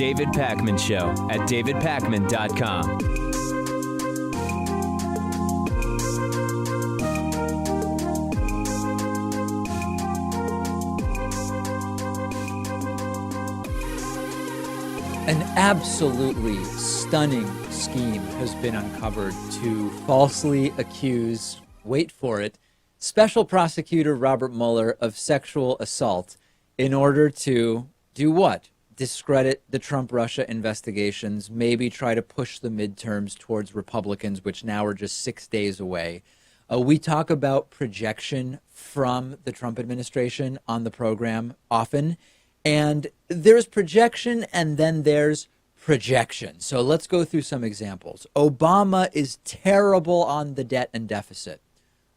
David Pakman Show at davidpakman.com. An absolutely stunning scheme has been uncovered to falsely accuse, wait for it, Special Prosecutor Robert Mueller of sexual assault in order to do what? Discredit the Trump-Russia investigations, maybe try to push the midterms towards Republicans, which now are just 6 days away. We talk about projection from the Trump administration on the program often. And there's projection and then there's projection. So let's go through some examples. Obama is terrible on the debt and deficit.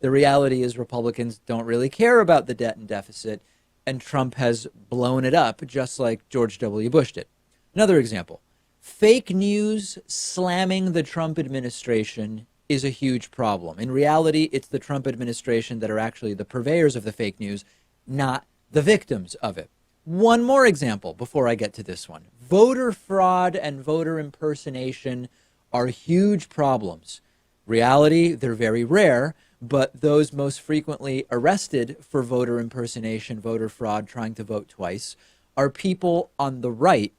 The reality is Republicans don't really care about the debt and deficit, and Trump has blown it up just like George W. Bush did. Another example, fake news slamming the Trump administration is a huge problem. In reality, it's the Trump administration that are actually the purveyors of the fake news, not the victims of it. One more example before I get to this one. Voter fraud and voter impersonation are huge problems. Reality, they're very rare, but those most frequently arrested for voter impersonation, voter fraud, trying to vote twice, are people on the right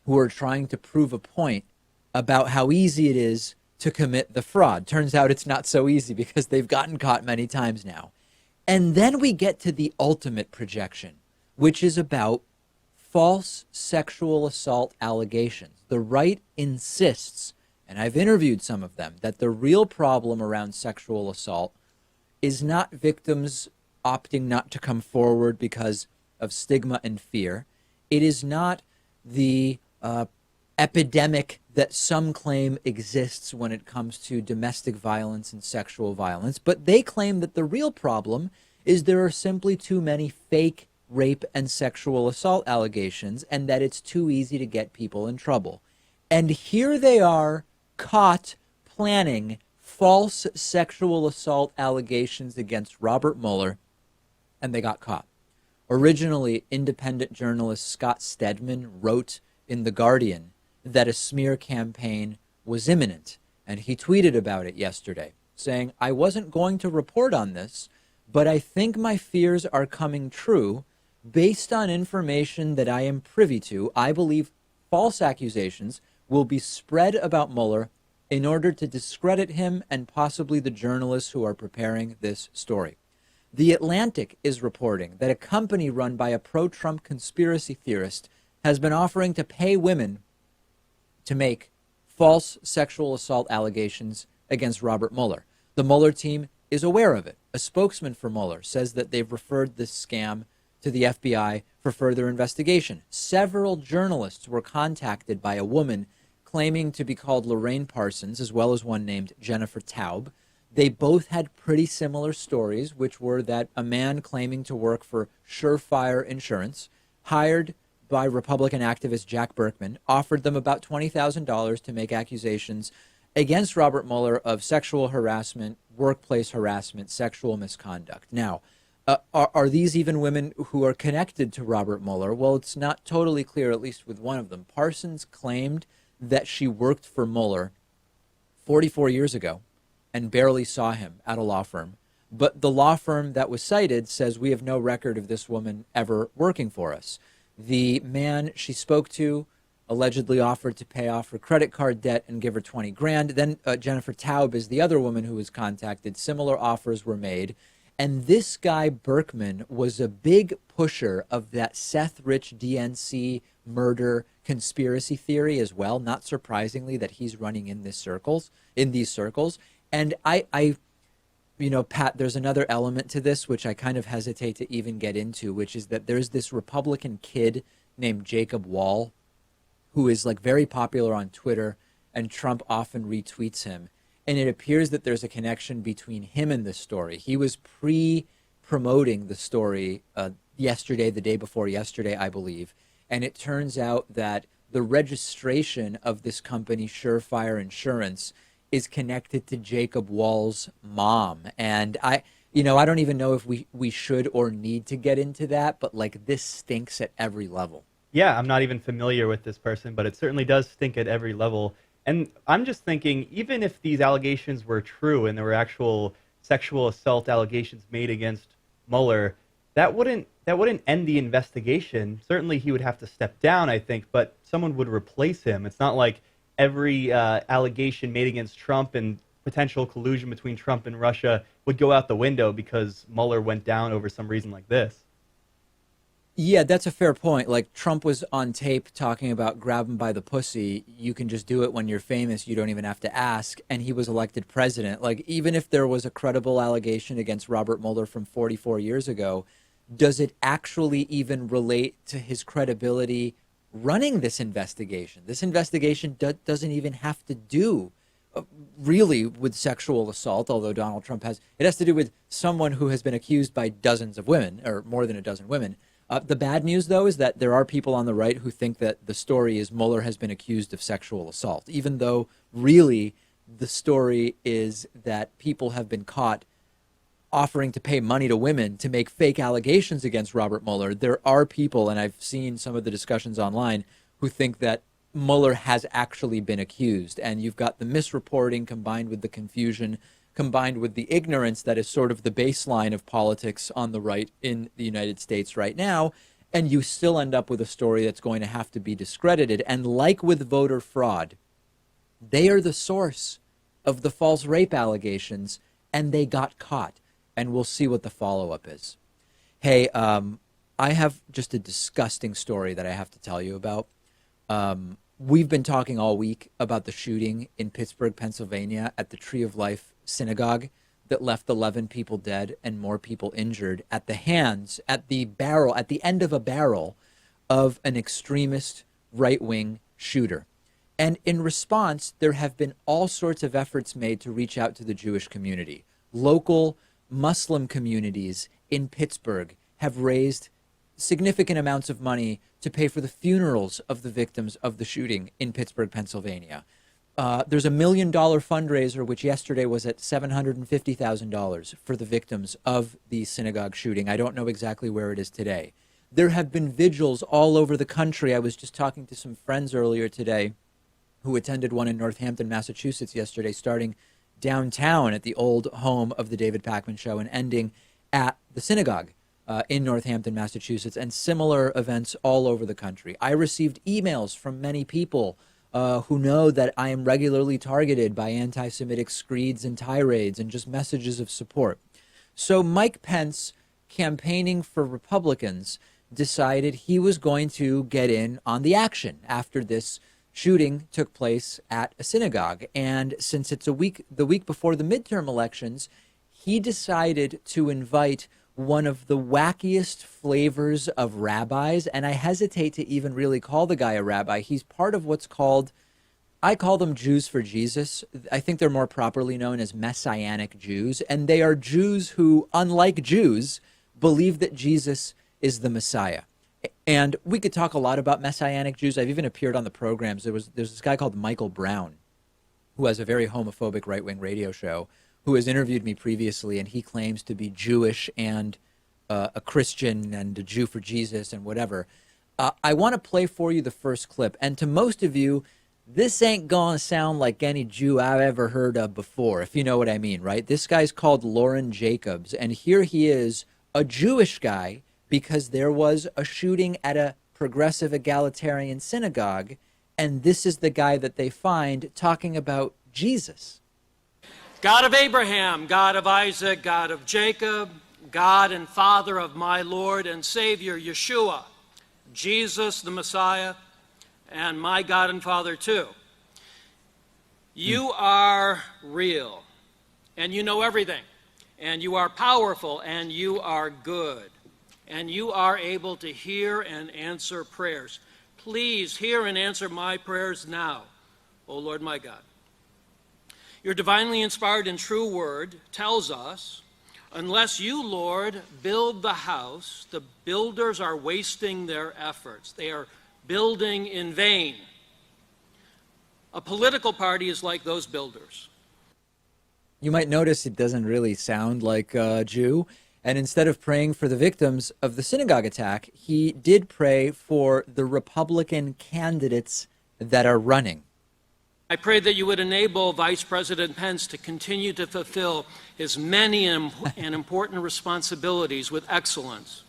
who are trying to prove a point about how easy it is to commit the fraud. Turns out it's not so easy because they've gotten caught many times now. And then we get to the ultimate projection, which is about false sexual assault allegations. The right insists, and I've interviewed some of them, that the real problem around sexual assault is not victims opting not to come forward because of stigma and fear. It is not the epidemic that some claim exists when it comes to domestic violence and sexual violence, but they claim that the real problem is there are simply too many fake rape and sexual assault allegations, and that it's too easy to get people in trouble. And here they are, caught planning false sexual assault allegations against Robert Mueller, and they got caught. Originally, independent journalist Scott Stedman wrote in The Guardian that a smear campaign was imminent, and he tweeted about it yesterday, saying, "I wasn't going to report on this, but I think my fears are coming true. Based on information that I am privy to, I believe false accusations will be spread about Mueller in order to discredit him and possibly the journalists who are preparing this story." The Atlantic is reporting that a company run by a pro-Trump conspiracy theorist has been offering to pay women to make false sexual assault allegations against Robert Mueller. The Mueller team is aware of it. A spokesman for Mueller says that they've referred this scam to the FBI for further investigation. Several journalists were contacted by a woman claiming to be called Lorraine Parsons, as well as one named Jennifer Taub. They both had pretty similar stories, which were that a man claiming to work for Surefire Insurance, hired by Republican activist Jack Berkman, offered them about $20,000 to make accusations against Robert Mueller of sexual harassment, workplace harassment, sexual misconduct. Now, are these even women who are connected to Robert Mueller? Well, it's not totally clear, at least with one of them. Parsons claimed that she worked for Mueller 44 years ago and barely saw him at a law firm. But the law firm that was cited says we have no record of this woman ever working for us. The man she spoke to allegedly offered to pay off her credit card debt and give her 20 grand. Then Jennifer Taub is the other woman who was contacted. Similar offers were made. And this guy, Berkman, was a big pusher of that Seth Rich DNC murder conspiracy theory as well. Not surprisingly that he's running in these circles. And I Pat, there's another element to this, which I kind of hesitate to even get into, which is that there's this Republican kid named Jacob Wall, who is like very popular on Twitter, and Trump often retweets him. And it appears that there's a connection between him and this story. He was pre-promoting the story yesterday, the day before yesterday, I believe. And it turns out that the registration of this company, Surefire Insurance, is connected to Jacob Wall's mom. And I don't even know if we should or need to get into that, but like this stinks at every level. Yeah, I'm not even familiar with this person, but it certainly does stink at every level. And I'm just thinking, even if these allegations were true and there were actual sexual assault allegations made against Mueller, that wouldn't end the investigation. Certainly, he would have to step down, I think, but someone would replace him. It's not like every allegation made against Trump and potential collusion between Trump and Russia would go out the window because Mueller went down over some reason like this. Yeah, that's a fair point. Like Trump was on tape talking about grab him by the pussy. You can just do it when you're famous. You don't even have to ask. And he was elected president. Like even if there was a credible allegation against Robert Mueller from 44 years ago, does it actually even relate to his credibility running this investigation? This investigation doesn't even have to do really with sexual assault, although Donald Trump has. It has to do with someone who has been accused by dozens of women, or more than a dozen women. The bad news, though, is that there are people on the right who think that the story is Mueller has been accused of sexual assault, even though really the story is that people have been caught offering to pay money to women to make fake allegations against Robert Mueller. There are people, and I've seen some of the discussions online, who think that Mueller has actually been accused. And you've got the misreporting combined with the confusion, combined with the ignorance that is sort of the baseline of politics on the right in the United States right now, and you still end up with a story that's going to have to be discredited. And like with voter fraud, they are the source of the false rape allegations, and they got caught. And we'll see what the follow-up is. Hey, I have just a disgusting story that I have to tell you about. We've been talking all week about the shooting in Pittsburgh, Pennsylvania at the Tree of Life synagogue that left 11 people dead and more people injured at the hands, at the end of a barrel of an extremist right-wing shooter. And in response, there have been all sorts of efforts made to reach out to the Jewish community. Local Muslim communities in Pittsburgh have raised significant amounts of money to pay for the funerals of the victims of the shooting in Pittsburgh, Pennsylvania. There's $1 million fundraiser, which yesterday was at $750,000 for the victims of the synagogue shooting. I don't know exactly where it is today. There have been vigils all over the country. I was just talking to some friends earlier today who attended one in Northampton, Massachusetts yesterday, starting downtown at the old home of the David Pakman Show and ending at the synagogue in Northampton, Massachusetts, and similar events all over the country. I received emails from many people who know that I am regularly targeted by anti-Semitic screeds and tirades and just messages of support. So Mike Pence, campaigning for Republicans, decided he was going to get in on the action after this shooting took place at a synagogue. And since it's the week before the midterm elections, he decided to invite one of the wackiest flavors of rabbis. And I hesitate to even really call the guy a rabbi. He's part of what's called, I call them Jews for Jesus. I think they're more properly known as Messianic Jews. And they are Jews who, unlike Jews, believe that Jesus is the Messiah. And we could talk a lot about Messianic Jews. I've even appeared on the programs. There's this guy called Michael Brown, who has a very homophobic right-wing radio show, who has interviewed me previously, and he claims to be Jewish and a Christian and a Jew for Jesus and whatever. I want to play for you the first clip. And to most of you, this ain't going to sound like any Jew I've ever heard of before, if you know what I mean, right? This guy's called Loren Jacobs, and here he is, a Jewish guy, because there was a shooting at a progressive egalitarian synagogue, and this is the guy that they find talking about Jesus. God of Abraham, God of Isaac, God of Jacob, God and Father of my Lord and Savior, Yeshua, Jesus the Messiah, and my God and Father too. You are real, and you know everything, and you are powerful, and you are good. And you are able to hear and answer prayers. Please hear and answer my prayers now, O Lord my God. Your divinely inspired and true word tells us, unless you, Lord, build the house, the builders are wasting their efforts. They are building in vain. A political party is like those builders. You might notice it doesn't really sound like a Jew. And instead of praying for the victims of the synagogue attack, he did pray for the Republican candidates that are running. I pray that you would enable Vice President Pence to continue to fulfill his many and important responsibilities with excellence.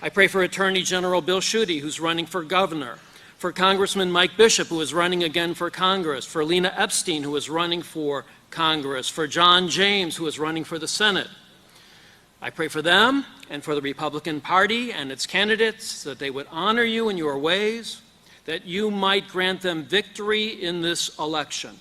I pray for Attorney General Bill Schuette, who's running for governor, for Congressman Mike Bishop, who is running again for Congress, for Lena Epstein, who is running for Congress, for John James, who is running for the Senate. I pray for them and for the Republican Party and its candidates that they would honor you in your ways, that you might grant them victory in this election.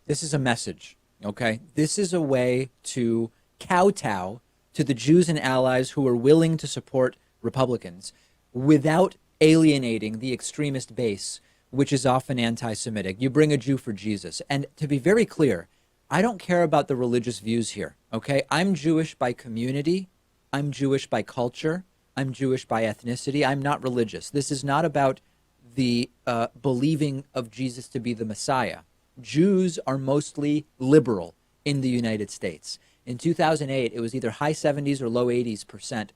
This is a message, okay? This is a way to kowtow to the Jews and allies who are willing to support Republicans without alienating the extremist base, which is often anti-Semitic. You bring a Jew for Jesus. And to be very clear, I don't care about the religious views here, okay? I'm Jewish by community. I'm Jewish by culture. I'm Jewish by ethnicity. I'm not religious. This is not about the believing of Jesus to be the Messiah. Jews are mostly liberal in the United States. In 2008, it was either high 70s or low 80s%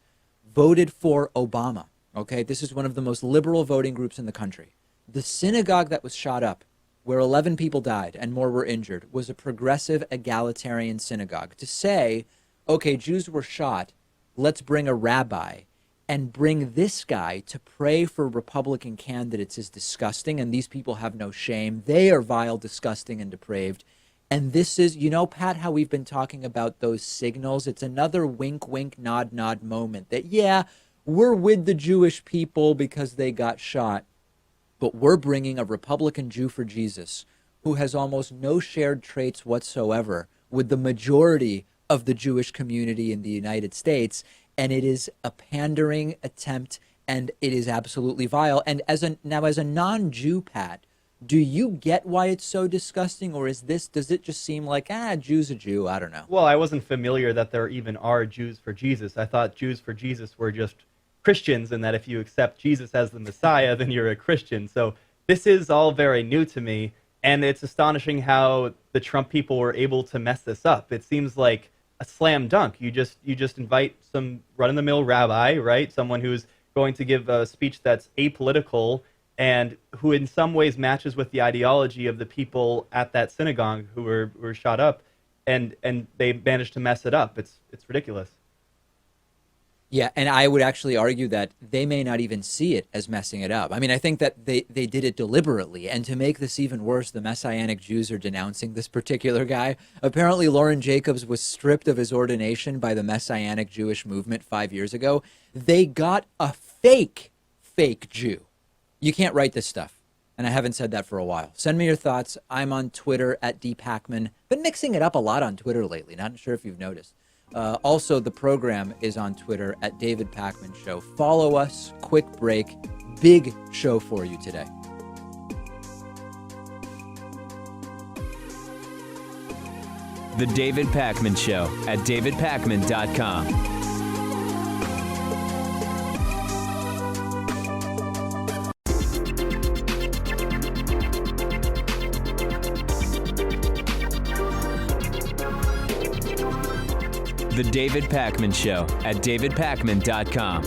voted for Obama. Okay, this is one of the most liberal voting groups in the country. The synagogue that was shot up, where 11 people died and more were injured, was a progressive egalitarian synagogue. To say, okay, Jews were shot, let's bring a rabbi and bring this guy to pray for Republican candidates is disgusting, and these people have no shame. They are vile, disgusting, and depraved. And this is, you know, Pat, how we've been talking about those signals. It's another wink, wink, nod, nod moment that, yeah, we're with the Jewish people because they got shot, but we're bringing a Republican Jew for Jesus who has almost no shared traits whatsoever with the majority of the Jewish community in the United States. And it is a pandering attempt, and it is absolutely vile. And as a non-Jew, Pat, do you get why it's so disgusting, or does it just seem like, Jew's a Jew? I don't know. Well, I wasn't familiar that there even are Jews for Jesus. I thought Jews for Jesus were just Christians, and that if you accept Jesus as the Messiah, then you're a Christian. So this is all very new to me, and it's astonishing how the Trump people were able to mess this up. It seems like a slam dunk. You just invite some run-of-the-mill rabbi, right? Someone who's going to give a speech that's apolitical and who in some ways matches with the ideology of the people at that synagogue who were shot up, and they managed to mess it up. It's ridiculous. Yeah, and I would actually argue that they may not even see it as messing it up. I mean, I think that they did it deliberately. And to make this even worse, the Messianic Jews are denouncing this particular guy. Apparently, Loren Jacobs was stripped of his ordination by the Messianic Jewish movement 5 years ago. They got a fake Jew. You can't write this stuff. And I haven't said that for a while. Send me your thoughts. I'm on Twitter at @dpakman. Been mixing it up a lot on Twitter lately. Not sure if you've noticed. Also, the program is on Twitter at David Pakman Show. Follow us. Quick break. Big show for you today. The David Pakman Show at davidpakman.com. The David Pakman Show at davidpakman.com.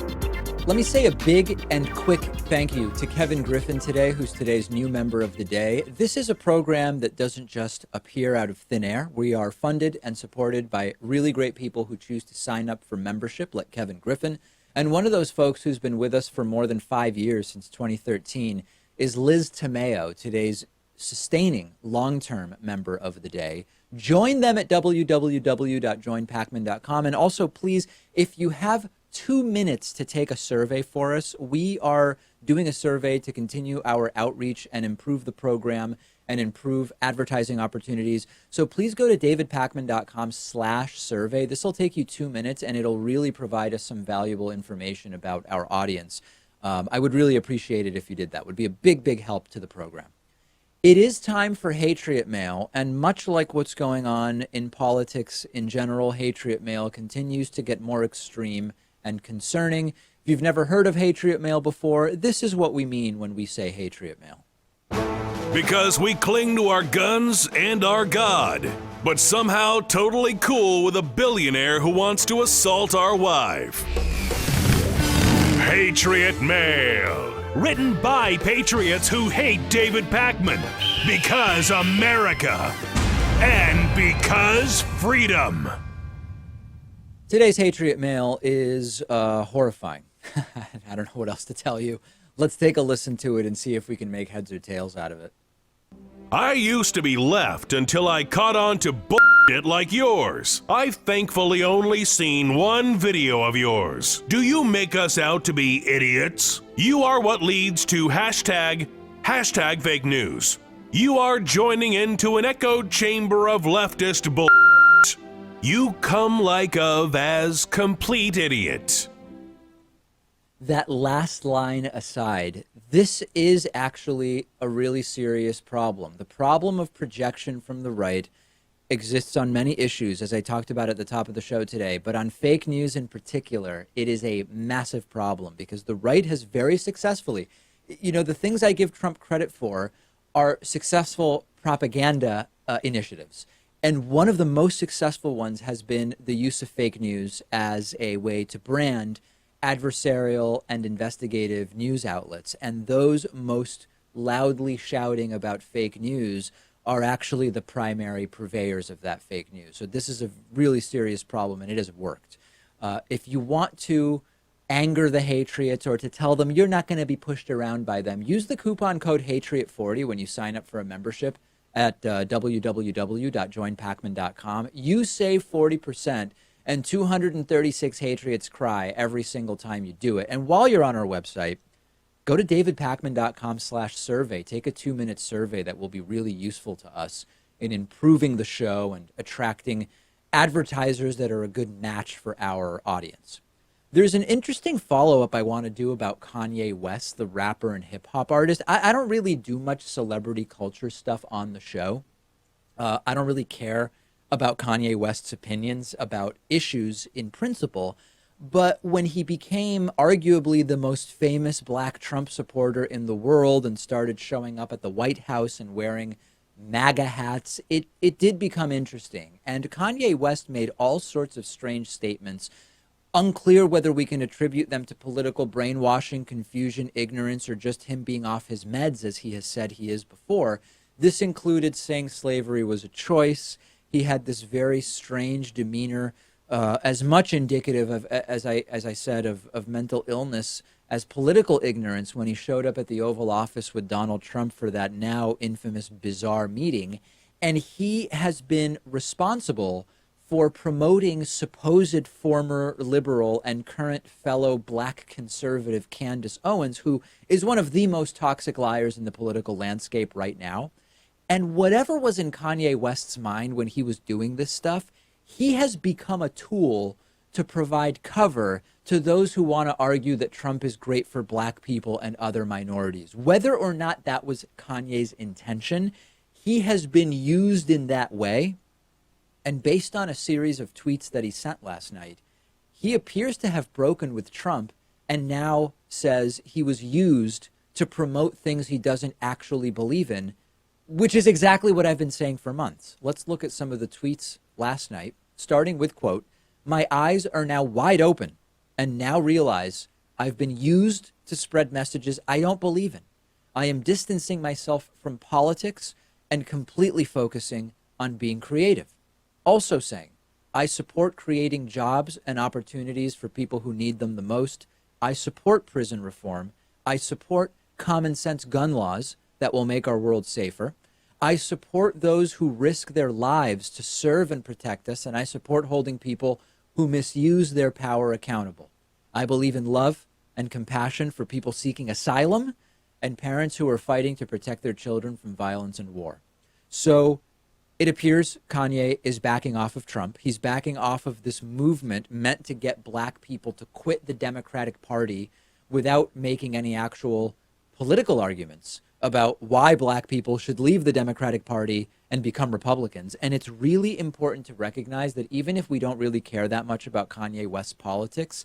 Let me say a big and quick thank you to Kevin Griffin today, who's today's new member of the day. This is a program that doesn't just appear out of thin air. We are funded and supported by really great people who choose to sign up for membership, like Kevin Griffin. And one of those folks who's been with us for more than 5 years, since 2013, is Liz Tomeo, today's sustaining long-term member of the day. Join them at www.joinpakman.com. And also, please, if you have 2 minutes to take a survey for us, we are doing a survey to continue our outreach and improve the program and improve advertising opportunities. So please go to davidpakman.com/survey. This will take you 2 minutes, and it'll really provide us some valuable information about our audience. I would really appreciate it if you did that. It would be a big, big help to the program. It is time for Hatriot Mail, and much like what's going on in politics in general, Hatriot Mail continues to get more extreme and concerning. If you've never heard of Hatriot Mail before, this is what we mean when we say Hatriot Mail. Because we cling to our guns and our God. but somehow totally cool with a billionaire who wants to assault our wife. Hatriot Mail. Written by patriots who hate David Pakman. Because America. And because freedom. Today's Hatriot Mail is horrifying. I don't know what else to tell you. Let's take a listen to it and see if we can make heads or tails out of it. I used to be left until I caught on to bullshit like yours. I've thankfully only seen one video of yours. Do you make us out to be idiots? You are what leads to hashtag fake news. You are joining into an echoed chamber of leftist bullshit. You come like of as complete idiot. That last line aside, this is actually a really serious problem. The problem of projection from the right exists on many issues, as I talked about at the top of the show today. But on fake news in particular, it is a massive problem because the right has very successfully, the things I give Trump credit for are successful propaganda initiatives. And one of the most successful ones has been the use of fake news as a way to brand adversarial and investigative news outlets. And those most loudly shouting about fake news are actually the primary purveyors of that fake news. So this is a really serious problem, and it has worked. If you want to anger the Hatriots or to tell them you're not going to be pushed around by them, use the coupon code Hatriot40 when you sign up for a membership at www.joinpakman.com. You save 40%. And 236 Hatriots cry every single time you do it. And while you're on our website, go to davidpakman.com/survey. Take a 2-minute survey that will be really useful to us in improving the show and attracting advertisers that are a good match for our audience. There's an interesting follow-up I want to do about Kanye West, the rapper and hip-hop artist. I don't really do much celebrity culture stuff on the show. I don't really care about Kanye West's opinions about issues in principle. But when he became arguably the most famous black Trump supporter in the world and started showing up at the White House and wearing MAGA hats, it did become interesting. And Kanye West made all sorts of strange statements, unclear whether we can attribute them to political brainwashing, confusion, ignorance, or just him being off his meds, as he has said he is before. This included saying slavery was a choice. He had this very strange demeanor, as much indicative of, as I said, of mental illness as political ignorance when he showed up at the Oval Office with Donald Trump for that now infamous bizarre meeting. And he has been responsible for promoting supposed former liberal and current fellow black conservative Candace Owens, who is one of the most toxic liars in the political landscape right now. And whatever was in Kanye West's mind when he was doing this stuff, he has become a tool to provide cover to those who want to argue that Trump is great for black people and other minorities. Whether or not that was Kanye's intention, he has been used in that way. And based on a series of tweets that he sent last night, he appears to have broken with Trump and now says he was used to promote things he doesn't actually believe in, which is exactly what I've been saying for months. Let's look at some of the tweets last night, starting with, quote, "My eyes are now wide open and now realize I've been used to spread messages I don't believe in. I am distancing myself from politics and completely focusing on being creative." Also saying, "I support creating jobs and opportunities for people who need them the most. I support prison reform. I support common sense gun laws that will make our world safer. I support those who risk their lives to serve and protect us, and I support holding people who misuse their power accountable. I believe in love and compassion for people seeking asylum and parents who are fighting to protect their children from violence and war." So it appears Kanye is backing off of Trump. He's backing off of this movement meant to get black people to quit the Democratic Party without making any actual political arguments about why black people should leave the Democratic Party and become Republicans. And it's really important to recognize that even if we don't really care that much about Kanye West's politics,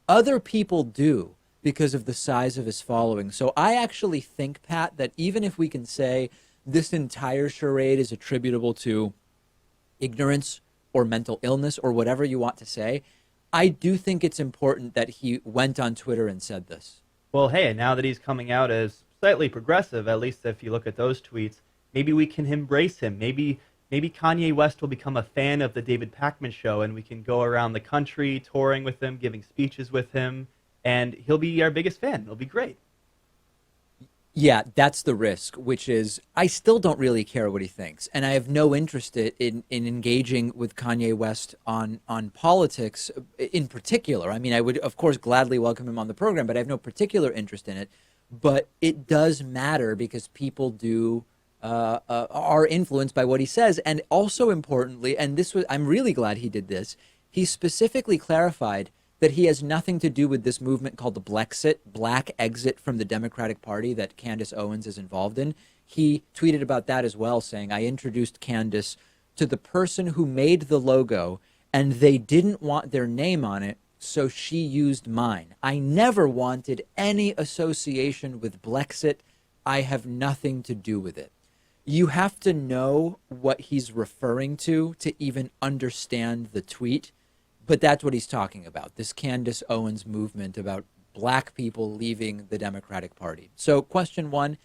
other people do because of the size of his following. So I actually think, Pat, that even if we can say this entire charade is attributable to, ignorance or mental illness or whatever you want to say, I do think it's important that he went on Twitter and said this. Well, hey, now that he's coming out as slightly progressive, at least if you look at those tweets, maybe we can embrace him. Maybe Kanye West will become a fan of the David Pakman Show, and we can go around the country touring with him, giving speeches with him, and he'll be our biggest fan. It'll be great. Yeah, that's the risk, which is I still don't really care what he thinks. And I have no interest in engaging with Kanye West on politics in particular. I mean, I would, of course, gladly welcome him on the program, but I have no particular interest in it. But it does matter because people are influenced by what he says. And also importantly, and I'm really glad he did this, he specifically clarified that he has nothing to do with this movement called the Blexit, black exit from the Democratic Party that Candace Owens is involved in. He tweeted about that as well, saying, I introduced Candace to the person who made the logo, and they didn't want their name on it, so she used mine. I never wanted any association with Blexit. I have nothing to do with it. You have to know what he's referring to even understand the tweet. But that's what he's talking about, this Candace Owens movement about black people leaving the Democratic Party. So question one,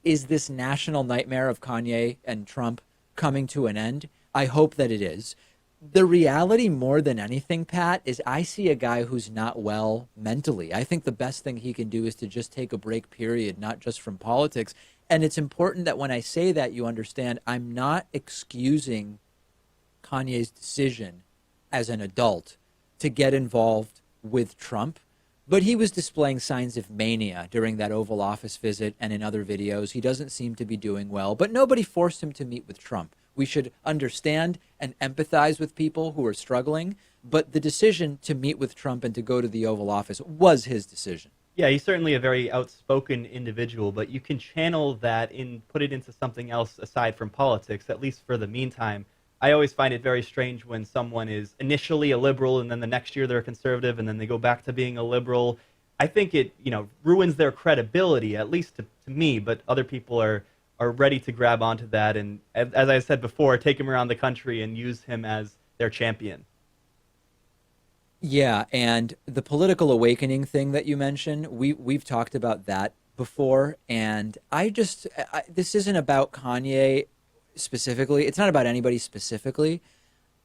is this national nightmare of Kanye and Trump coming to an end? I hope that it is. The reality more than anything, Pat, is I see a guy who's not well mentally. I think the best thing he can do is to just take a break, period, not just from politics. And it's important that when I say that, you understand I'm not excusing Kanye's decision as an adult to get involved with Trump, but he was displaying signs of mania during that Oval Office visit and in other videos. He doesn't seem to be doing well, but nobody forced him to meet with Trump. We should understand and empathize with people who are struggling, but the decision to meet with Trump and to go to the Oval Office was his decision. Yeah, he's certainly a very outspoken individual, but you can channel that put it into something else aside from politics, at least for the meantime. I always find it very strange when someone is initially a liberal and then the next year they're a conservative and then they go back to being a liberal. I think it, ruins their credibility, at least to me, but other people are ready to grab onto that and, as I said before, take him around the country and use him as their champion. Yeah, and the political awakening thing that you mentioned, we've talked about that before, and this isn't about Kanye specifically. It's not about anybody specifically.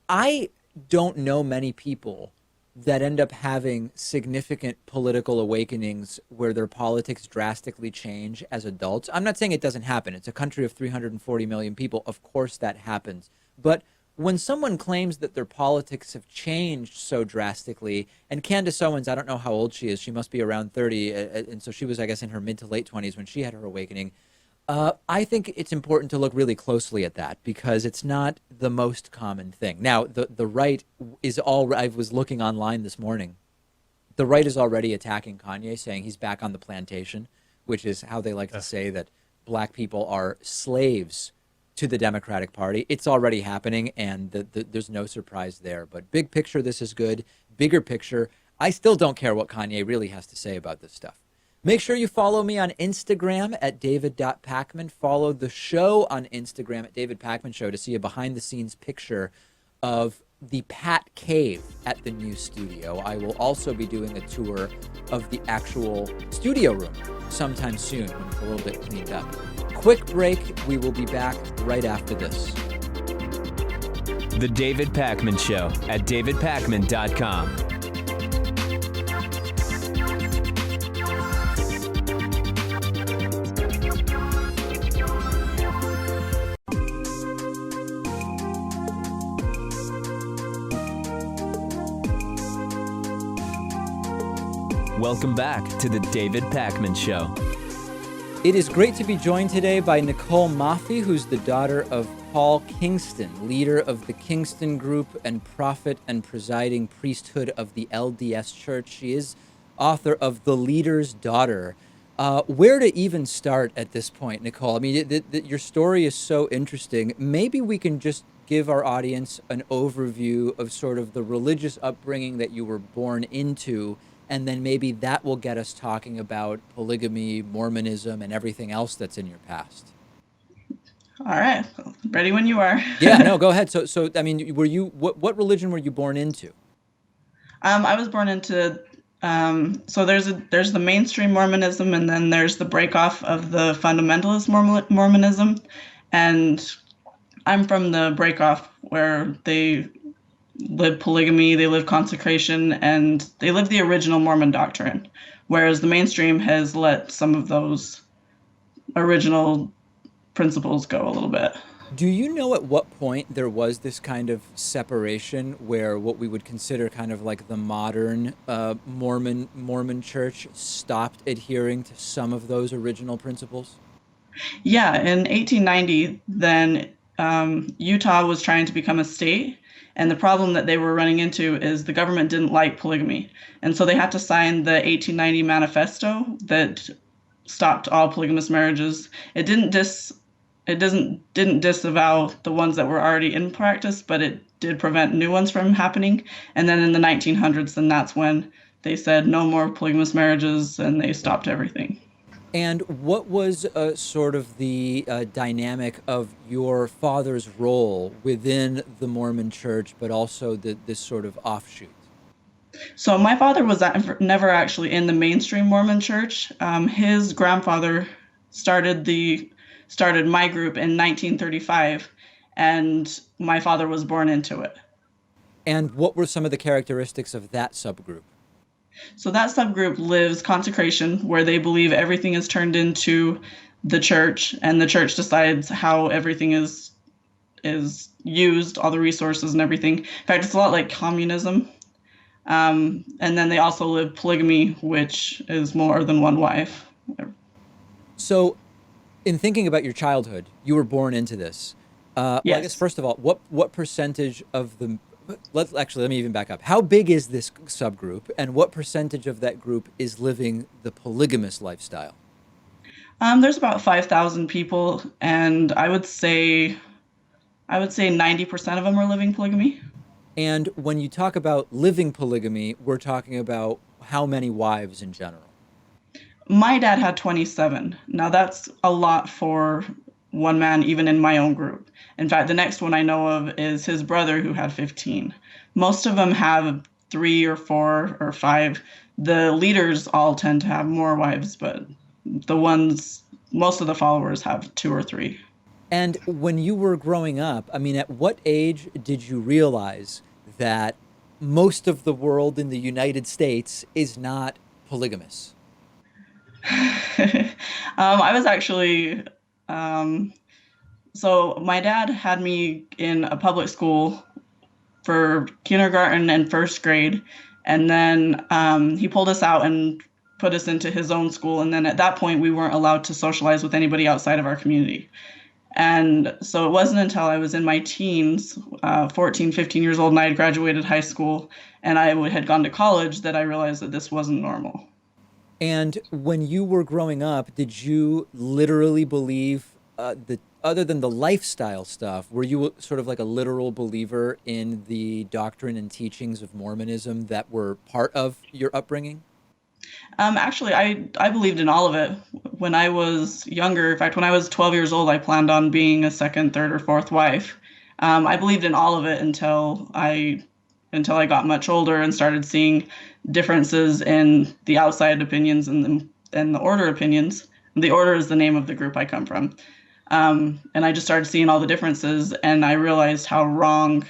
I don't know many people that end up having significant political awakenings where their politics drastically change as adults. I'm not saying it doesn't happen. It's a country of 340 million people. Of course that happens. But when someone claims that their politics have changed so drastically, and Candace Owens, I don't know how old she is. She must be around 30. And so she was, I guess, in her mid to late 20s when she had her awakening. I think it's important to look really closely at that because it's not the most common thing. Now, the right is I was looking online this morning. The right is already attacking Kanye, saying he's back on the plantation, which is how they like to say that black people are slaves to the Democratic Party. It's already happening, and there's no surprise there. But big picture, this is good. Bigger picture, I still don't care what Kanye really has to say about this stuff. Make sure you follow me on Instagram at david.pakman. Follow the show on Instagram at David Pakman Show to see a behind-the-scenes picture of the Pat Cave at the new studio. I will also be doing a tour of the actual studio room sometime soon when it's a little bit cleaned up. Quick break. We will be back right after this. The David Pakman Show at davidpakman.com. Welcome back to the David Pakman Show. It is great to be joined today by Nicole Mafi, who's the daughter of Paul Kingston, leader of the Kingston Group and prophet and presiding priesthood of the LDS Church. She is author of The Leader's Daughter. Where to even start at this point, Nicole? I mean, your story is so interesting. Maybe we can just give our audience an overview of sort of the religious upbringing that you were born into, and then maybe that will get us talking about polygamy, Mormonism, and everything else that's in your past. All right. Ready when you are. Yeah, no, go ahead. So I mean, what religion were you born into? I was born into so there's the mainstream Mormonism, and then there's the breakoff of the fundamentalist Mormonism, and I'm from the breakoff where they live polygamy, they live consecration, and they live the original Mormon doctrine, whereas the mainstream has let some of those original principles go a little bit. Do you know at what point there was this kind of separation where what we would consider kind of like the modern Mormon church stopped adhering to some of those original principles? Yeah, in 1890, then Utah was trying to become a state, and the problem that they were running into is the government didn't like polygamy, and so they had to sign the 1890 manifesto that stopped all polygamous marriages. It didn't disavow the ones that were already in practice, but it did prevent new ones from happening. And then in the 1900s, then that's when they said no more polygamous marriages, and they stopped everything. And what was sort of the dynamic of your father's role within the Mormon church, but also this sort of offshoot? So my father was never actually in the mainstream Mormon church. His grandfather started my group in 1935, and my father was born into it. And what were some of the characteristics of that subgroup? So that subgroup lives consecration, where they believe everything is turned into the church, and the church decides how everything is used, all the resources and everything. In fact, it's a lot like communism. And then they also live polygamy, which is more than one wife. So in thinking about your childhood, you were born into this. Well, I guess, first of all, what percentage of the... let me even back up. How big is this subgroup, and what percentage of that group is living the polygamous lifestyle? There's about 5,000 people, and I would say 90% of them are living polygamy. And when you talk about living polygamy, we're talking about how many wives in general? My dad had 27. Now that's a lot for one man, even in my own group. In fact, the next one I know of is his brother, who had 15. Most of them have 3 or 4 or 5. The leaders all tend to have more wives, but most of the followers have 2 or 3. And when you were growing up, I mean, at what age did you realize that most of the world in the United States is not polygamous? I was actually... So my dad had me in a public school for kindergarten and first grade, and then he pulled us out and put us into his own school. And then at that point, we weren't allowed to socialize with anybody outside of our community. And so it wasn't until I was in my teens, 14, 15 years old, and I had graduated high school and I had gone to college, that I realized that this wasn't normal. And when you were growing up, did you literally believe other than the lifestyle stuff, were you sort of like a literal believer in the doctrine and teachings of Mormonism that were part of your upbringing? Actually, I believed in all of it. When I was younger, in fact, when I was 12 years old, I planned on being a second, third, or fourth wife. I believed in all of it until I got much older and started seeing differences in the outside opinions and the order opinions. The order is the name of the group I come from. And I just started seeing all the differences, and I realized how wrong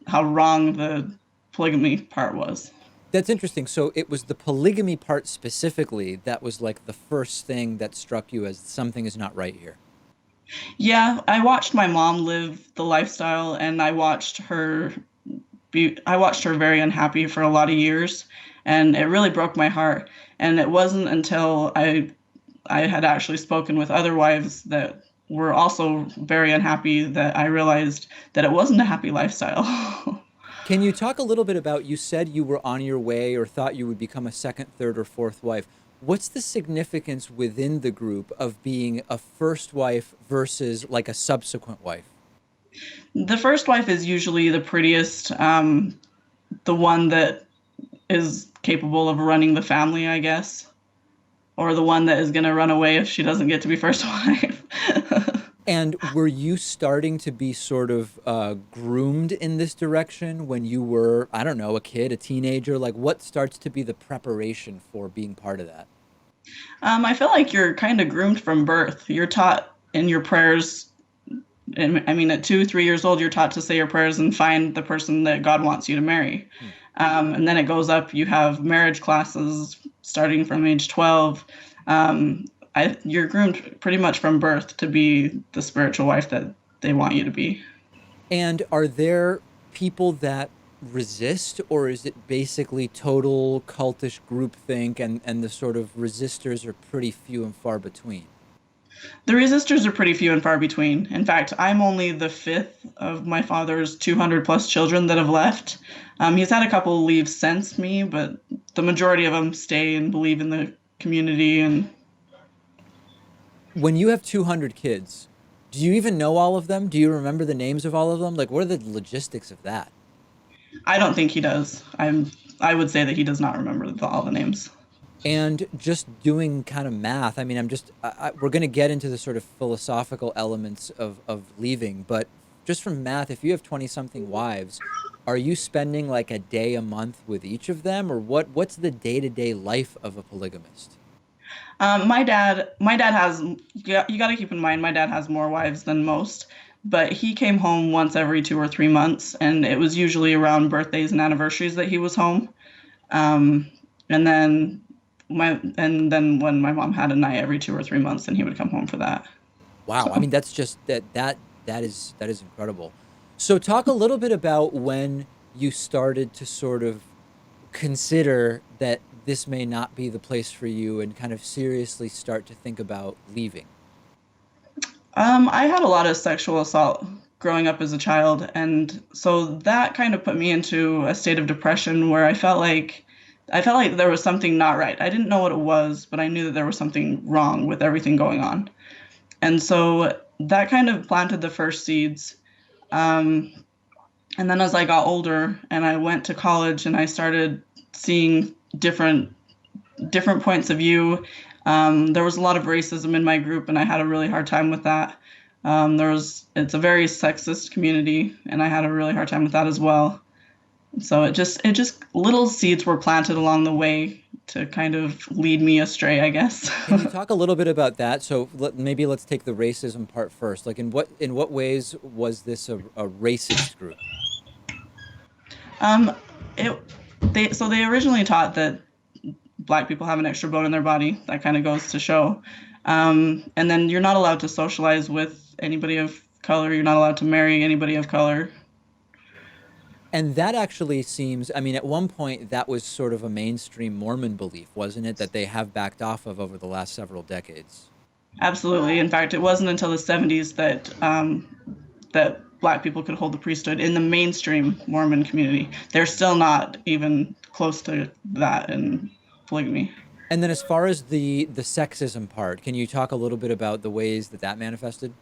the polygamy part was. That's interesting. So it was the polygamy part specifically that was like the first thing that struck you as something is not right here. Yeah, I watched my mom live the lifestyle, and I watched her very unhappy for a lot of years, and it really broke my heart. And it wasn't until I had actually spoken with other wives that were also very unhappy that I realized that it wasn't a happy lifestyle. Can you talk a little bit about, you said you were on your way or thought you would become a second, third, or fourth wife. What's the significance within the group of being a first wife versus like a subsequent wife? The first wife is usually the prettiest, the one that is capable of running the family, I guess, or the one that is going to run away if she doesn't get to be first wife. And were you starting to be sort of groomed in this direction when you were, I don't know, a kid, a teenager? Like, what starts to be the preparation for being part of that? I feel like you're kind of groomed from birth. You're taught in your prayers. And I mean, at 2, 3 years old, you're taught to say your prayers and find the person that God wants you to marry. And then it goes up. You have marriage classes starting from age 12. You're groomed pretty much from birth to be the spiritual wife that they want you to be. And are there people that resist, or is it basically total cultish groupthink and the sort of resistors are pretty few and far between? The resistors are pretty few and far between. In fact, I'm only the 5th of my father's 200 plus children that have left. He's had a couple leave since me, but the majority of them stay and believe in the community. And when you have 200 kids, do you even know all of them? Do you remember the names of all of them? Like, what are the logistics of that? I don't think he does. I would say that he does not remember all the names. And just doing kind of math, I mean, we're going to get into the sort of philosophical elements of leaving, but just from math, if you have 20-something wives, are you spending like a day a month with each of them, or what's the day-to-day life of a polygamist? My dad has, you got to keep in mind, my dad has more wives than most, but he came home once every 2 or 3 months, and it was usually around birthdays and anniversaries that he was home. And then when my mom had a night every 2 or 3 months, then he would come home for that. Wow. So. I mean, that's just that is incredible. So talk a little bit about when you started to sort of consider that this may not be the place for you and kind of seriously start to think about leaving. I had a lot of sexual assault growing up as a child, and so that kind of put me into a state of depression where I felt like there was something not right. I didn't know what it was, but I knew that there was something wrong with everything going on. And so that kind of planted the first seeds. And then as I got older and I went to college and I started seeing different points of view, there was a lot of racism in my group, and I had a really hard time with that. It's a very sexist community, and I had a really hard time with that as well. So it just little seeds were planted along the way to kind of lead me astray, I guess. Can you talk a little bit about that? So maybe let's take the racism part first. Like, in what ways was this a racist group? They originally taught that Black people have an extra bone in their body. That kind of goes to show. And then you're not allowed to socialize with anybody of color. You're not allowed to marry anybody of color. And that actually seems, I mean, at one point that was sort of a mainstream Mormon belief, wasn't it, that they have backed off of over the last several decades? Absolutely. In fact, it wasn't until the 70s that Black people could hold the priesthood in the mainstream Mormon community. They're still not even close to that in polygamy. And then as far as the sexism part, can you talk a little bit about the ways that manifested?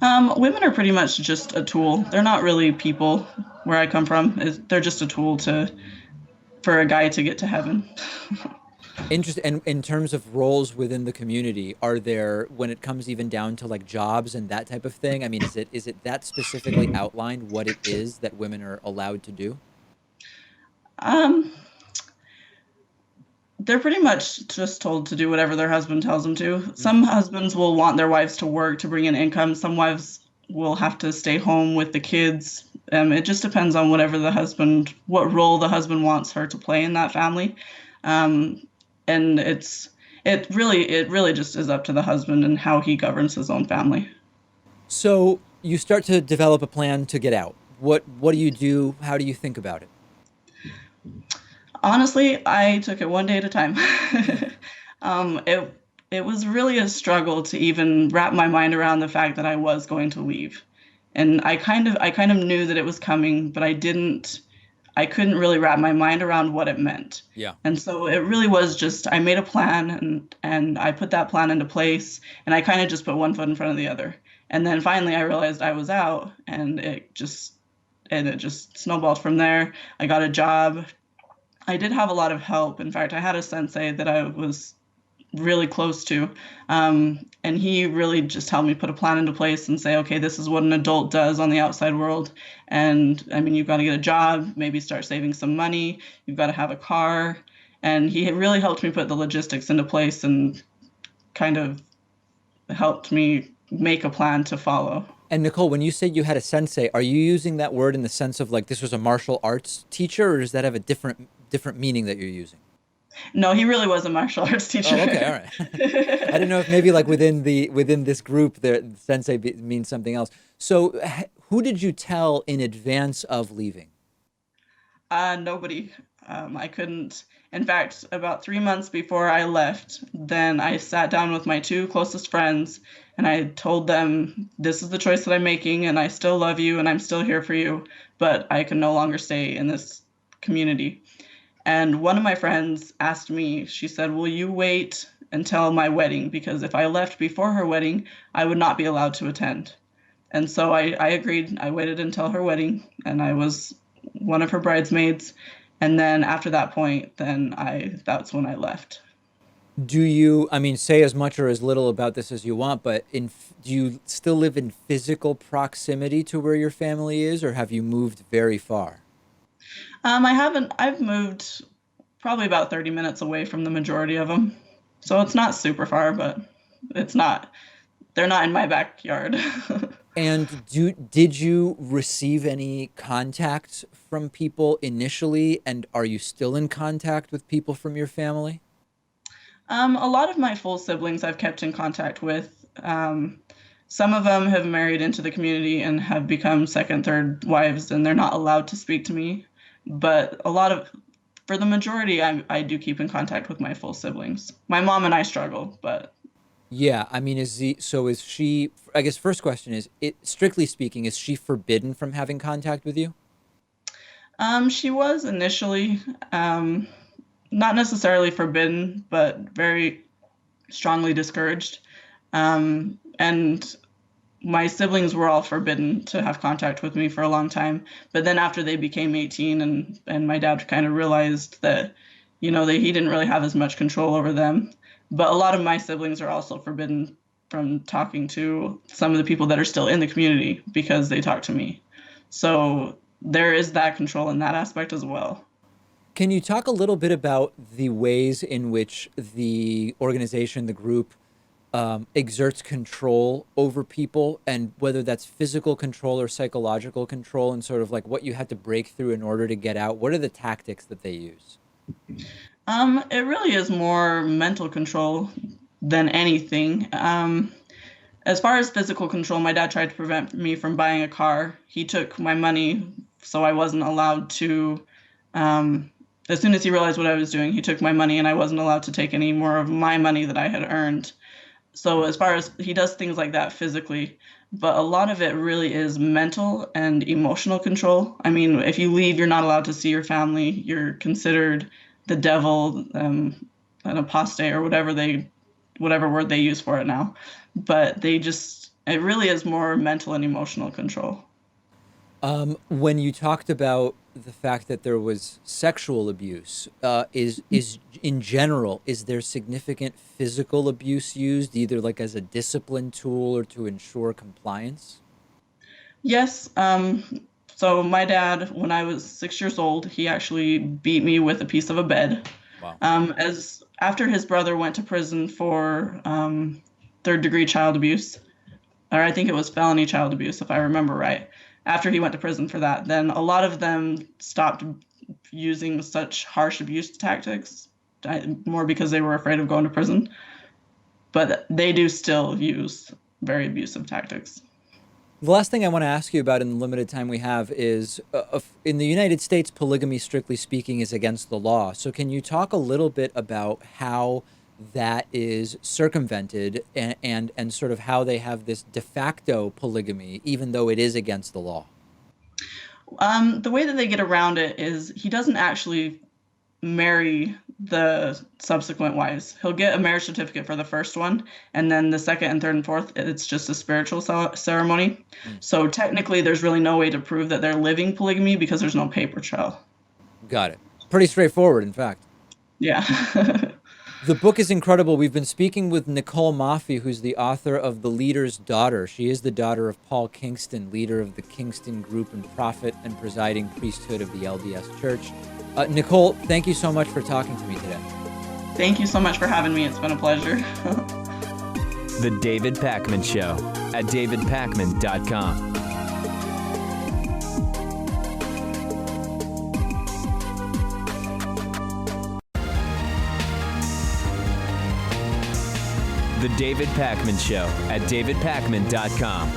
Women are pretty much just a tool. They're not really people where I come from. They're just a tool for a guy to get to heaven. Interesting. And in terms of roles within the community, are there, when it comes even down to like jobs and that type of thing, I mean, is it that specifically outlined what it is that women are allowed to do? They're pretty much just told to do whatever their husband tells them to. Some husbands will want their wives to work to bring in income. Some wives will have to stay home with the kids. It just depends on what role the husband wants her to play in that family. And it really just is up to the husband and how he governs his own family. So you start to develop a plan to get out. What do you do? How do you think about it? Honestly, I took it one day at a time. It was really a struggle to even wrap my mind around the fact that I was going to leave. And I kind of knew that it was coming, but I couldn't really wrap my mind around what it meant. Yeah. And so it really was just, I made a plan and I put that plan into place, and I kind of just put one foot in front of the other. And then finally I realized I was out, and it just snowballed from there. I got a job. I did have a lot of help. In fact, I had a sensei that I was really close to. And he really just helped me put a plan into place and say, okay, this is what an adult does on the outside world. And I mean, you've got to get a job, maybe start saving some money, you've got to have a car. And he really helped me put the logistics into place and kind of helped me make a plan to follow. And Nicole, when you say you had a sensei, are you using that word in the sense of like this was a martial arts teacher, or does that have a different meaning that you're using? No, he really was a martial arts teacher. Oh, okay, all right. I didn't know if maybe like within this group, the sensei means something else. So, who did you tell in advance of leaving? Nobody. I couldn't. In fact, about 3 months before I left, then I sat down with my 2 closest friends and I told them, this is the choice that I'm making and I still love you and I'm still here for you, but I can no longer stay in this community. And one of my friends asked me, she said, will you wait until my wedding? Because if I left before her wedding, I would not be allowed to attend. And so I agreed. I waited until her wedding and I was one of her bridesmaids. And then after that point, that's when I left. Do you, I mean, say as much or as little about this as you want, but do you still live in physical proximity to where your family is, or have you moved very far? I haven't. I've moved probably about 30 minutes away from the majority of them. So it's not super far, but they're not in my backyard. And did you receive any contact from people initially, and are you still in contact with people from your family? A lot of my full siblings I've kept in contact with. Some of them have married into the community and have become second, third wives, and they're not allowed to speak to me. But for the majority, I do keep in contact with my full siblings. My mom and I struggle, but... Yeah, I mean, is she, I guess first question is, strictly speaking, is she forbidden from having contact with you? She was initially, not necessarily forbidden, but very strongly discouraged. And my siblings were all forbidden to have contact with me for a long time. But then after they became 18 and my dad kind of realized that, he didn't really have as much control over them. But a lot of my siblings are also forbidden from talking to some of the people that are still in the community because they talk to me. So there is that control in that aspect as well. Can you talk a little bit about the ways in which the organization, the group, exerts control over people, and whether that's physical control or psychological control, and sort of like what you had to break through in order to get out? What are the tactics that they use? It really is more mental control than anything. As far as physical control, my dad tried to prevent me from buying a car. He took my money, so I wasn't allowed to, as soon as he realized what I was doing, he took my money and I wasn't allowed to take any more of my money that I had earned. So as far as he does things like that physically, but a lot of it really is mental and emotional control. I mean, if you leave, you're not allowed to see your family. You're considered the devil, an apostate, or whatever word they use for it now. But it really is more mental and emotional control. When you talked about the fact that there was sexual abuse, is in general, is there significant physical abuse used, either like as a discipline tool or to ensure compliance? Yes. So my dad, when I was 6 years old, he actually beat me with a piece of a bed. Wow. After his brother went to prison for third-degree child abuse, or I think it was felony child abuse, if I remember right. After he went to prison for that, then a lot of them stopped using such harsh abuse tactics, more because they were afraid of going to prison. But they do still use very abusive tactics. The last thing I want to ask you about in the limited time we have is, in the United States, polygamy, strictly speaking, is against the law. So can you talk a little bit about how that is circumvented and sort of how they have this de facto polygamy, even though it is against the law? The way that they get around it is he doesn't actually marry the subsequent wives. He'll get a marriage certificate for the first one, and then the second and third and fourth, it's just a spiritual ceremony. So technically, there's really no way to prove that they're living polygamy because there's no paper trail. Got it. Pretty straightforward, in fact. Yeah. The book is incredible. We've been speaking with Nicole Mafi, who's the author of The Leader's Daughter. She is the daughter of Paul Kingston, leader of the Kingston Group and prophet and presiding priesthood of the LDS Church. Nicole, thank you so much for talking to me today. Thank you so much for having me. It's been a pleasure. The David Pakman Show at davidpakman.com. The David Pakman Show at davidpakman.com.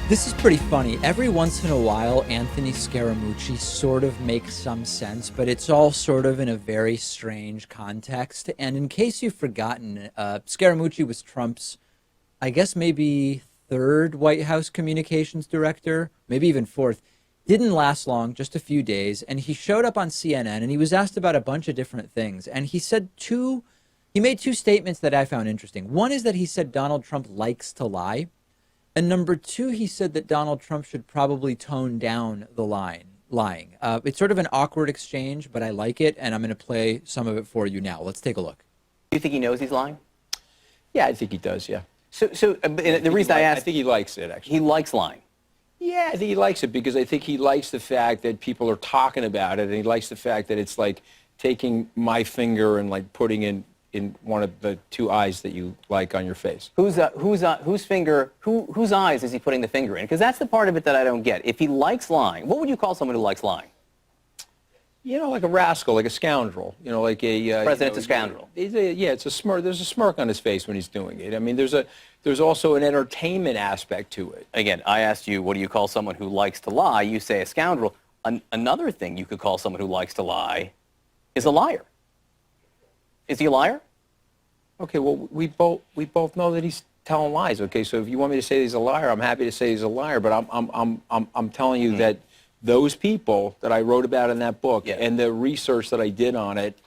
This is pretty funny. Every once in a while, Anthony Scaramucci sort of makes some sense, but it's all sort of in a very strange context. And in case you've forgotten, Scaramucci was Trump's, I guess, maybe third White House communications director, maybe even fourth. Didn't last long, just a few days, and he showed up on CNN and he was asked about a bunch of different things. And he made two statements that I found interesting. One is that he said Donald Trump likes to lie. And number two, he said that Donald Trump should probably tone down the lying. It's sort of an awkward exchange, but I like it, and I'm going to play some of it for you now. Let's take a look. Do you think he knows he's lying? Yeah, I think he does, yeah. So the reason I asked... I think he likes it, actually. He likes lying. Yeah, I think he likes it because I think he likes the fact that people are talking about it, and he likes the fact that it's like taking my finger and like putting in one of the two eyes that you like on your face. Whose eyes is he putting the finger in? Because that's the part of it that I don't get. If he likes lying, what would you call someone who likes lying? You know, like a rascal, like a scoundrel. You know, like a President's a scoundrel. It's a smirk. There's a smirk on his face when he's doing it. I mean, there's also an entertainment aspect to it. Again, I asked you, what do you call someone who likes to lie? You say a scoundrel. Another thing you could call someone who likes to lie is a liar. Is he a liar? Okay, well, we both know that he's telling lies. Okay, so if you want me to say he's a liar, I'm happy to say he's a liar. But I'm telling you that those people that I wrote about in that book and the research that I did on it,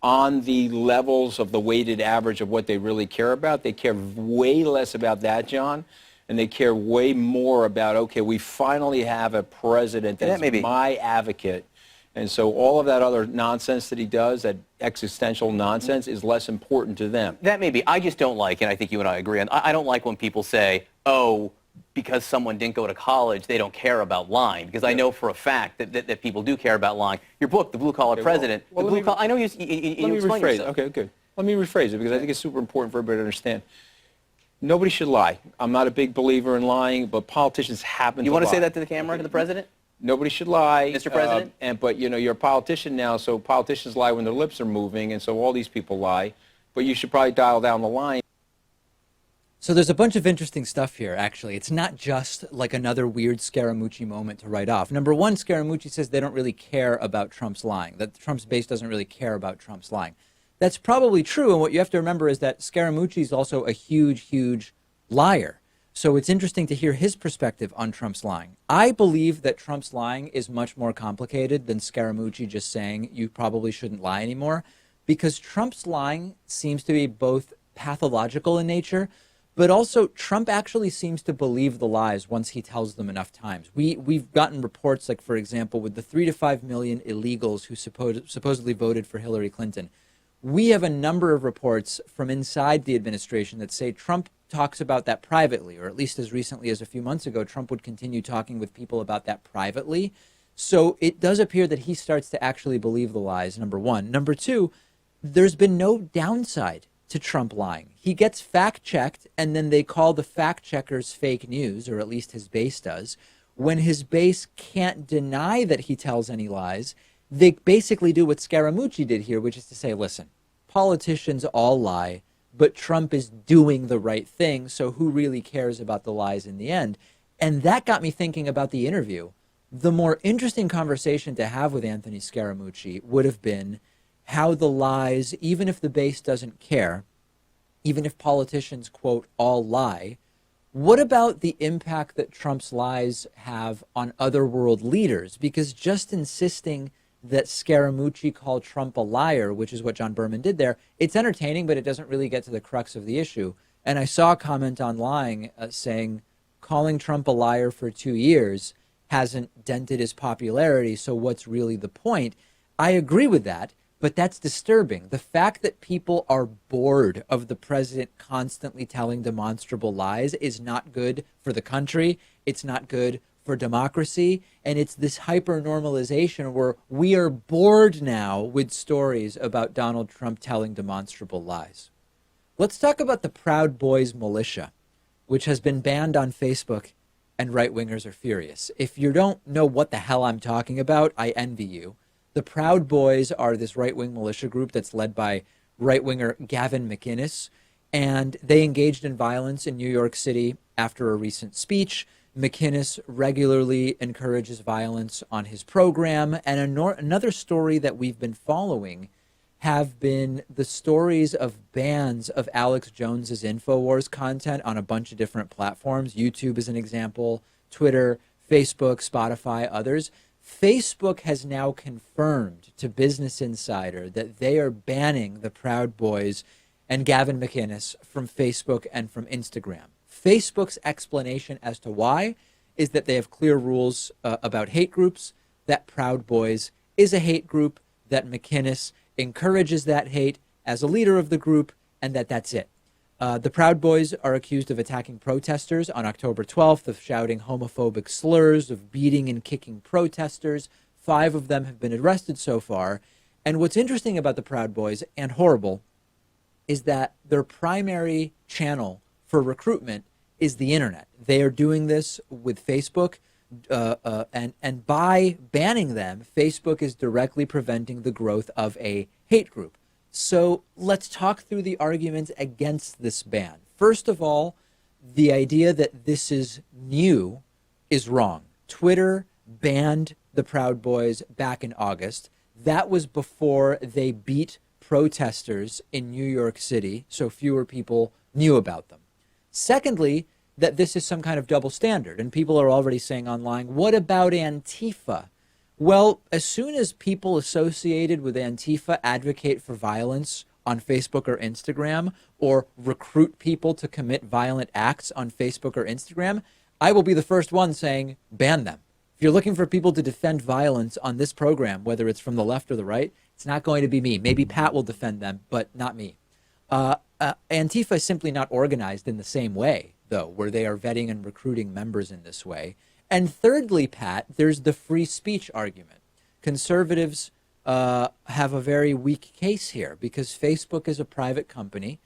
on the levels of the weighted average of what they really care about, they care way less about that, John, and they care way more about, okay, we finally have a president that's my advocate. And so all of that other nonsense that he does, that existential nonsense, is less important to them. That may be. I just don't like, and I think you and I agree on, I don't like when people say, oh, because someone didn't go to college, they don't care about lying. Because I know for a fact that people do care about lying. Your book, The Blue Collar President, I know you explain yourself. Okay, good. Let me rephrase it because I think it's super important for everybody to understand. Nobody should lie. I'm not a big believer in lying, but politicians happen to lie. You want to say that to the camera, to the president? Nobody should lie. Mr. President? But, you know, you're a politician now, so politicians lie when their lips are moving, and so all these people lie. But you should probably dial down the line. So there's a bunch of interesting stuff here, actually. It's not just like another weird Scaramucci moment to write off. Number one, Scaramucci says they don't really care about Trump's lying, that Trump's base doesn't really care about Trump's lying. That's probably true, and what you have to remember is that Scaramucci is also a huge, huge liar. So it's interesting to hear his perspective on Trump's lying. I believe that Trump's lying is much more complicated than Scaramucci just saying you probably shouldn't lie anymore, because Trump's lying seems to be both pathological in nature, but also Trump actually seems to believe the lies once he tells them enough times. We've gotten reports, like, for example, with the 3 to 5 million illegals who supposedly voted for Hillary Clinton. We have a number of reports from inside the administration that say Trump talks about that privately, or at least as recently as a few months ago, Trump would continue talking with people about that privately. So it does appear that he starts to actually believe the lies, number one. Number two, there's been no downside to Trump lying. He gets fact-checked, and then they call the fact-checkers fake news, or at least his base does. When his base can't deny that he tells any lies, they basically do what Scaramucci did here, which is to say, listen, politicians all lie, but Trump is doing the right thing, so who really cares about the lies in the end? And that got me thinking about the interview. The more interesting conversation to have with Anthony Scaramucci would have been how the lies, even if the base doesn't care, even if politicians, quote, all lie, what about the impact that Trump's lies have on other world leaders? Because just insisting that Scaramucci called Trump a liar, which is what John Berman did there, it's entertaining, but it doesn't really get to the crux of the issue. And I saw a comment online saying, calling Trump a liar for 2 years hasn't dented his popularity, so what's really the point? I agree with that, but that's disturbing. The fact that people are bored of the president constantly telling demonstrable lies is not good for the country. It's not good for democracy. And it's this hyper-normalization where we are bored now with stories about Donald Trump telling demonstrable lies. Let's talk about the Proud Boys militia, which has been banned on Facebook, and right-wingers are furious. If you don't know what the hell I'm talking about, I envy you. The Proud Boys are this right-wing militia group that's led by right-winger Gavin McInnes, and they engaged in violence in New York City after a recent speech. McInnes regularly encourages violence on his program, and another story that we've been following have been the stories of bans of Alex Jones's InfoWars content on a bunch of different platforms. YouTube is an example, Twitter, Facebook, Spotify, others. Facebook has now confirmed to Business Insider that they are banning the Proud Boys and Gavin McInnes from Facebook and from Instagram. Facebook's explanation as to why is that they have clear rules about hate groups, that Proud Boys is a hate group, that McInnes encourages that hate as a leader of the group, and that's it. The Proud Boys are accused of attacking protesters on October 12th, of shouting homophobic slurs, of beating and kicking protesters. 5 of them have been arrested so far. And what's interesting about the Proud Boys, and horrible, is that their primary channel for recruitment is the internet. They are doing this with Facebook, and by banning them, Facebook is directly preventing the growth of a hate group. So let's talk through the arguments against this ban. First of all, the idea that this is new is wrong. Twitter banned the Proud Boys back in August. That was before they beat protesters in New York City, so fewer people knew about them. Secondly, that this is some kind of double standard, and people are already saying online, what about Antifa? Well, as soon as people associated with Antifa advocate for violence on Facebook or Instagram, or recruit people to commit violent acts on Facebook or Instagram, I will be the first one saying, ban them. If you're looking for people to defend violence on this program, whether it's from the left or the right, it's not going to be me. Maybe Pat will defend them, but not me. Antifa is simply not organized in the same way, though, where they are vetting and recruiting members in this way. And thirdly, Pat, there's the free speech argument. Conservatives have a very weak case here because Facebook is a private company.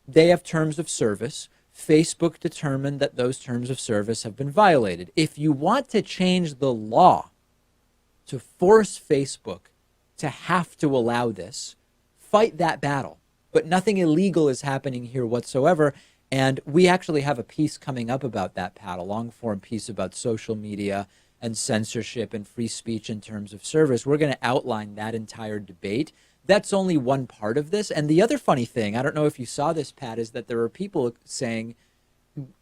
They have terms of service. Facebook determined that those terms of service have been violated. If you want to change the law to force Facebook to have to allow this, fight that battle. But nothing illegal is happening here whatsoever. And we actually have a piece coming up about that, Pat, a long-form piece about social media and censorship and free speech in terms of service. We're going to outline that entire debate. That's only one part of this. And the other funny thing, I don't know if you saw this, Pat, is that there are people saying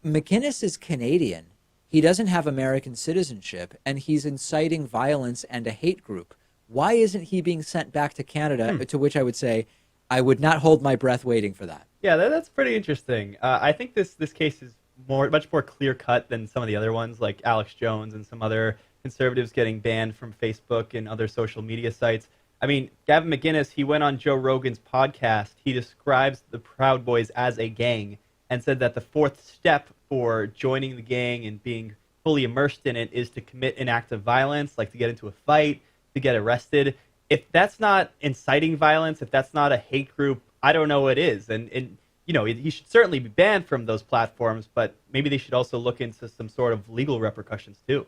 McInnes is Canadian. He doesn't have American citizenship, and he's inciting violence and a hate group. Why isn't he being sent back to Canada? To which I would say, I would not hold my breath waiting for that. Yeah, that's pretty interesting. I think this case is much more clear-cut than some of the other ones, like Alex Jones and some other conservatives getting banned from Facebook and other social media sites. I mean, Gavin McInnes, he went on Joe Rogan's podcast. He describes the Proud Boys as a gang and said that the 4th step for joining the gang and being fully immersed in it is to commit an act of violence, like to get into a fight, to get arrested. If that's not inciting violence, if that's not a hate group, I don't know what is. And you know, he should certainly be banned from those platforms, but maybe they should also look into some sort of legal repercussions too.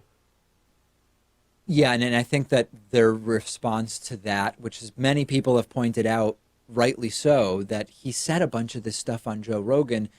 Yeah, and I think that their response to that, which is many people have pointed out, rightly so, that he said a bunch of this stuff on Joe Rogan.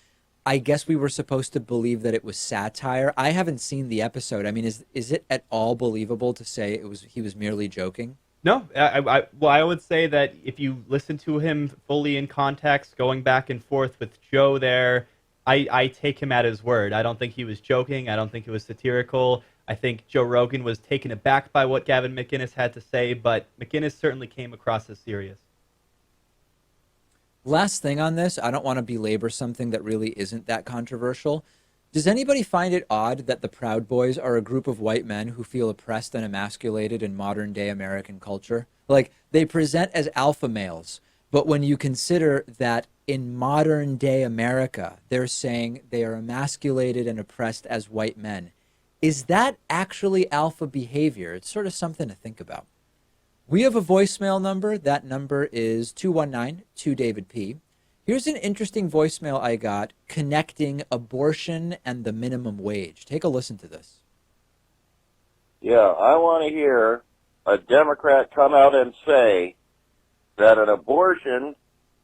I guess we were supposed to believe that it was satire. I haven't seen the episode. I mean, is it at all believable to say he was merely joking? No, I would say that if you listen to him fully in context, going back and forth with Joe there, I take him at his word. I don't think he was joking. I don't think it was satirical. I think Joe Rogan was taken aback by what Gavin McInnes had to say, but McInnes certainly came across as serious. Last thing on this, I don't want to belabor something that really isn't that controversial. Does anybody find it odd that the Proud Boys are a group of white men who feel oppressed and emasculated in modern day American culture? Like, they present as alpha males, but when you consider that in modern day America, they're saying they are emasculated and oppressed as white men. Is that actually alpha behavior? It's sort of something to think about. We have a voicemail number. That number is 219-2-DAVID-P. Here's an interesting voicemail I got connecting abortion and the minimum wage. Take a listen to this. Yeah, I want to hear a Democrat come out and say that an abortion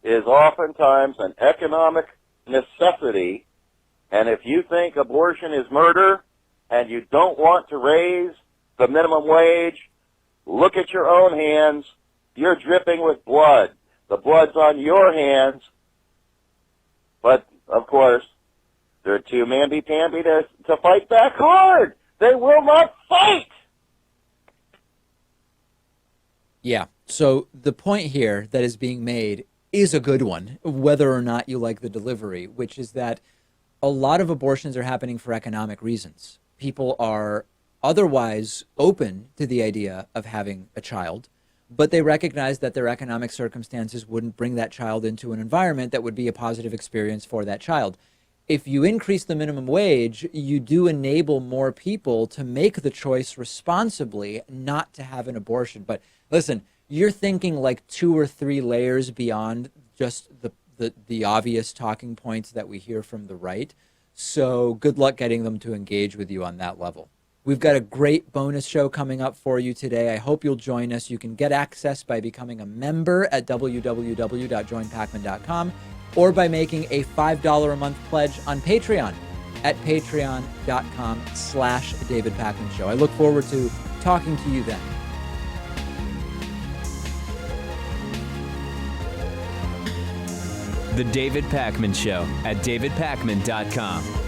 is oftentimes an economic necessity, and if you think abortion is murder and you don't want to raise the minimum wage, look at your own hands. You're dripping with blood. The blood's on your hands. But, of course, they're too mamby-pamby to fight back hard. They will not fight. Yeah, so the point here that is being made is a good one, whether or not you like the delivery, which is that a lot of abortions are happening for economic reasons. People are otherwise open to the idea of having a child, but they recognize that their economic circumstances wouldn't bring that child into an environment that would be a positive experience for that child. If you increase the minimum wage, you do enable more people to make the choice responsibly not to have an abortion. But listen, you're thinking like 2 or 3 layers beyond just the obvious talking points that we hear from the right. So good luck getting them to engage with you on that level. We've got a great bonus show coming up for you today. I hope you'll join us. You can get access by becoming a member at www.joinpakman.com or by making a $5 a month pledge on Patreon at patreon.com/David Pakman Show. I look forward to talking to you then. The David Pakman Show at davidpakman.com.